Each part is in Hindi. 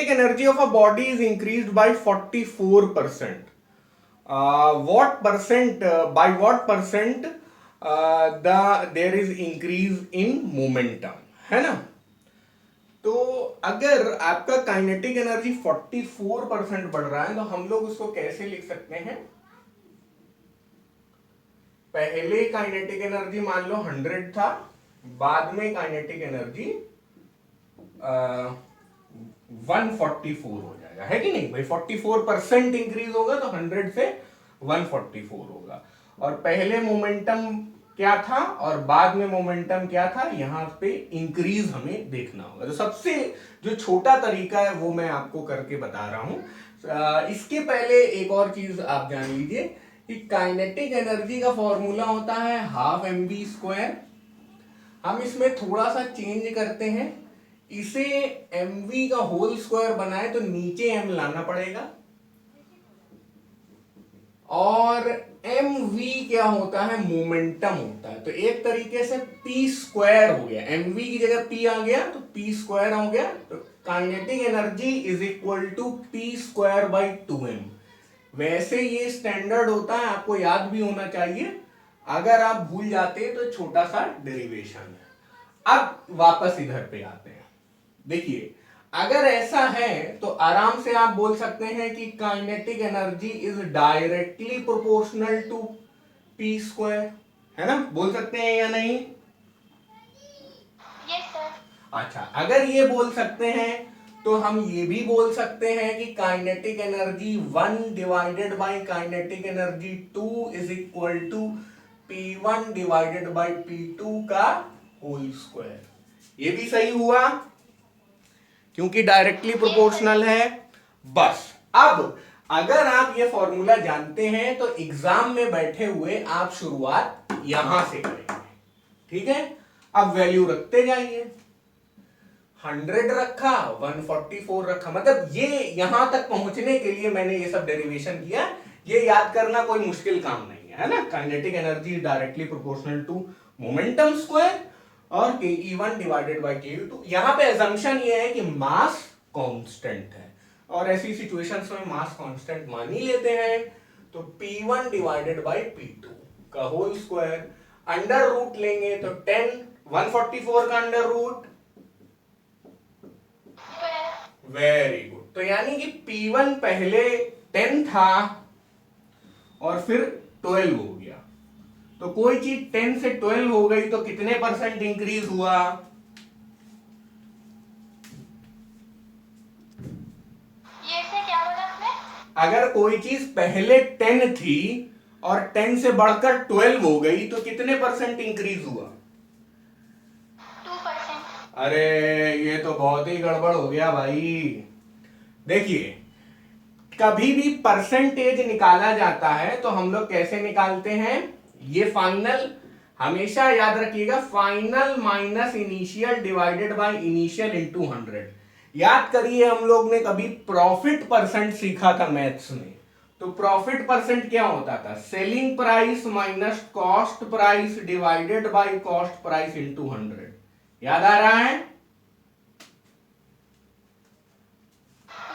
Kinetic energy of a body is increased by 44%. By what percent there is increase in momentum, है ना? तो अगर आपका काइनेटिक एनर्जी 44% बढ़ रहा है तो हम लोग उसको कैसे लिख सकते हैं? पहले काइनेटिक एनर्जी मान लो 100 था, बाद में काइनेटिक एनर्जी 144 हो जाएगा, है कि नहीं भाई? 44% इंक्रीज होगा तो 100 से 144 होगा। और पहले मोमेंटम क्या था और बाद में मोमेंटम क्या था, यहां पे इंक्रीज हमें देखना होगा। तो सबसे जो छोटा तरीका है वो मैं आपको करके बता रहा हूं। इसके पहले एक और चीज आप जान लीजिए कि काइनेटिक एनर्जी का फॉर्मूला होता है ½ mv²। हम इसमें थोड़ा सा चेंज करते हैं, इसे mv का होल स्क्वायर बनाए तो नीचे m लाना पड़ेगा, और mv क्या होता है? मोमेंटम होता है। तो एक तरीके से p² हो गया, mv की जगह p आ गया तो p² हो गया। तो kinetic energy is equal to p²/2m। वैसे ये स्टैंडर्ड होता है, आपको याद भी होना चाहिए। अगर आप भूल जाते हैं तो छोटा सा डेरिवेशन है। अब वापस इधर पे आते हैं। देखिए, अगर ऐसा है तो आराम से आप बोल सकते हैं कि kinetic energy is directly proportional to p², है ना? बोल सकते हैं या नहीं? Yes sir. अच्छा, अगर ये बोल सकते हैं तो हम ये भी बोल सकते हैं कि kinetic energy 1 divided by kinetic energy 2 is equal to p1 divided by p2 का होल स्क्वायर। ये भी सही हुआ क्योंकि डायरेक्टली प्रोपोर्शनल है। बस अब अगर आप ये फॉर्मूला जानते हैं तो एग्जाम में बैठे हुए आप शुरुआत यहां से करेंगे, ठीक है? अब वैल्यू रखते जाइए। 100 रखा, 144 रखा, मतलब ये यहां तक पहुंचने के लिए मैंने ये सब डेरिवेशन किया। ये याद करना कोई मुश्किल काम नहीं है ना? Kinetic energy directly proportional to momentum square और ke1 डिवाइडेड बाय ke2। यहां पे असम्पशन ये है कि मास कांस्टेंट है, और ऐसी सिचुएशंस में मास कांस्टेंट मान ही लेते हैं। तो p1 डिवाइडेड बाय p2 का होल स्क्वायर, अंडर रूट लेंगे तो 10, 144 का अंडर रूट। Very good. तो यानी कि p1 पहले 10 था और फिर 12 हो गया। तो कोई चीज 10 से 12 हो गई तो कितने % इंक्रीज हुआ? ये से क्या बोला आपने? अगर कोई चीज पहले 10 थी और 10 से बढ़कर 12 हो गई तो कितने % इंक्रीज हुआ? 2%। अरे ये तो बहुत ही गड़बड़ हो गया भाई। देखिए, कभी भी परसेंटेज निकाला जाता है तो हम लोग कैसे निकालते हैं? ये फाइनल, हमेशा याद रखिएगा, final minus initial divided by initial into 100। याद करिए, हम लोग ने कभी प्रॉफिट परसेंट सीखा था मैथ्स में। तो प्रॉफिट परसेंट क्या होता था? Selling price minus cost price divided by cost price into 100। याद आ रहा है?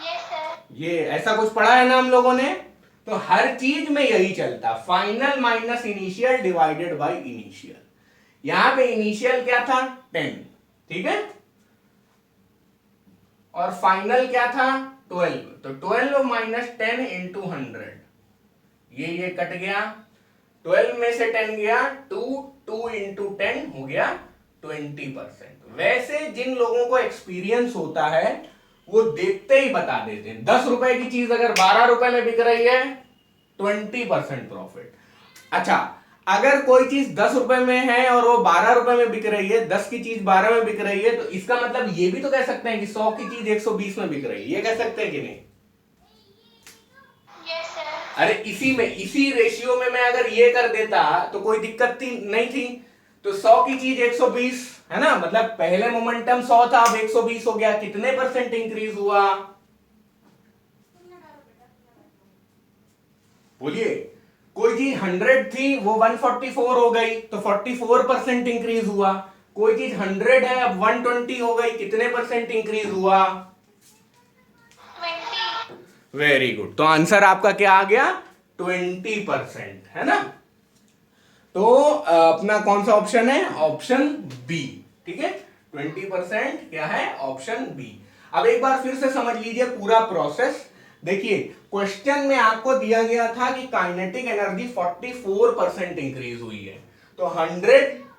Yes sir. ये ऐसा कुछ पढ़ा है ना हम लोगों ने? तो हर चीज में यही चलता, final minus initial divided by initial. यहां पे इनिशियल क्या था? 10, ठीक है? और फाइनल क्या था? 12। तो 12 माइनस 10 इंटू 100, ये कट गया। 12 में से 10 गया, 2 इंटू 10 हो गया 20%। वैसे जिन लोगों को एक्सपीरियंस होता है वो देखते ही बता देते हैं। 10 रुपए की चीज अगर 12 रुपए में बिक रही है, 20% प्रॉफिट। अच्छा, अगर कोई चीज 10 रुपए में है और वो 12 रुपए में बिक रही है, 10 की चीज 12 में बिक रही है, तो इसका मतलब ये भी तो कह सकते हैं कि 100 की चीज 120 में बिक रही है। ये कह सकते हैं कि नहीं? Yes sir. अरे इसी रेशियो में मैं अगर ये कर देता तो कोई दिक्कत थी नहीं थी। तो 100 की चीज 120, है ना? मतलब पहले मोमेंटम 100 था, अब 120 हो गया। कितने % इंक्रीज हुआ? बोलिए। कोई चीज 100 थी, वो 144 हो गई तो 44% इंक्रीज हुआ। कोई चीज 100 है, अब 120 हो गई, कितने % इंक्रीज हुआ? Very good. तो आंसर आपका क्या आ गया? 20%, है ना। तो अपना कौन सा ऑप्शन है? ऑप्शन बी, ठीक है। 20% क्या है? Option B. अब एक बार फिर से समझ लीजिए पूरा प्रोसेस। देखिए क्वेश्चन में आपको दिया गया था कि काइनेटिक एनर्जी 44% इंक्रीज हुई है, तो 100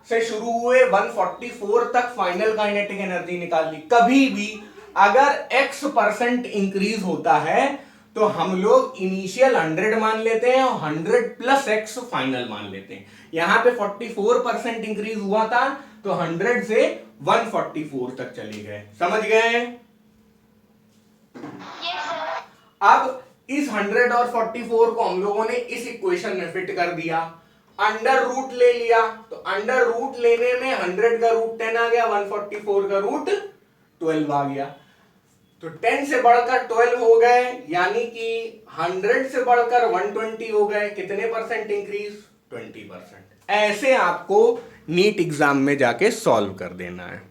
से शुरू हुए 144 तक फाइनल काइनेटिक एनर्जी निकाल ली। कभी भी अगर x% इंक्रीज होता है तो हम लोग इनिशियल 100 मान लेते हैं और 100 प्लस x फाइनल मान लेते हैं। यहां पे 44% इंक्रीज हुआ था तो 100 से 144 तक चले गए। समझ गए? Yes sir. अब इस 100 और 44 को हम लोगों ने इस इक्वेशन में फिट कर दिया, अंडर रूट ले लिया, तो अंडर रूट लेने में 100 का रूट 10 आ गया, 144 का रूट 12 आ गया। तो 10 से बढ़कर 12 हो गए, यानी कि 100 से बढ़कर 120 हो गए। कितने परसेंट इंक्रीज? 20%। ऐसे आपको नीट एग्जाम में जाके सॉल्व कर देना है।